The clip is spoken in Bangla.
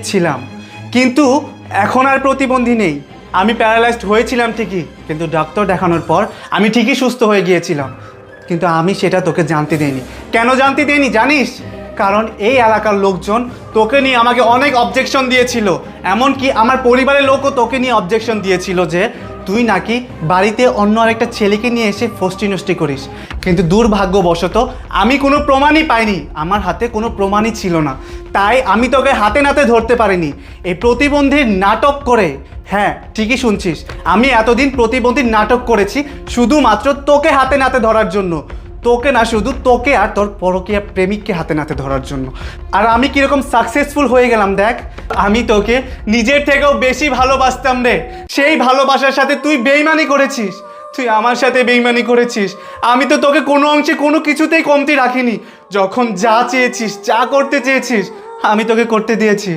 ছিলাম, কিন্তু এখন আর প্রতিবন্ধী নেই। আমি প্যারালাইজড হয়েছিলাম ঠিকই, কিন্তু ডাক্তার দেখানোর পর আমি ঠিকই সুস্থ হয়ে গিয়েছিলাম। কিন্তু আমি সেটা তোকে জানতে দেইনি। কেন জানতে দেইনি জানিস? কারণ এই এলাকার লোকজন তোকে নিয়ে আমাকে অনেক অবজেকশন দিয়েছিল। এমনকি আমার পরিবারের লোকও তোকে নিয়ে অবজেকশন দিয়েছিল যে তুই নাকি বাড়িতে অন্য আরেকটা ছেলেকে নিয়ে এসে ফষ্টি নষ্টি করিস। কিন্তু দুর্ভাগ্যবশত আমি কোনো প্রমাণই পাইনি, আমার হাতে কোনো প্রমাণই ছিল না, তাই আমি তোকে হাতে নাতে ধরতে পারিনি। এই প্রতিবন্ধীর নাটক করে, হ্যাঁ ঠিকই শুনছিস, আমি এতদিন প্রতিবন্ধীর নাটক করেছি শুধুমাত্র তোকে হাতে নাতে ধরার জন্য। তোকে না, শুধু তোকে আর তোর পরকীয়া প্রেমিককে হাতে নাতে ধরার জন্য। আর আমি কিরকম সাকসেসফুল হয়ে গেলাম দেখ। আমি তোকে নিজের থেকেও বেশি ভালোবাসতাম রে। সেই ভালোবাসার সাথে তুই বেইমানি করেছিস, তুই আমার সাথে বেইমানি করেছিস। আমি তো তোকে কোনো অংশে কোনো কিছুতেই কমতি রাখিনি। যখন যা চেয়েছিস, যা করতে চেয়েছিস, আমি তোকে করতে দিয়েছি।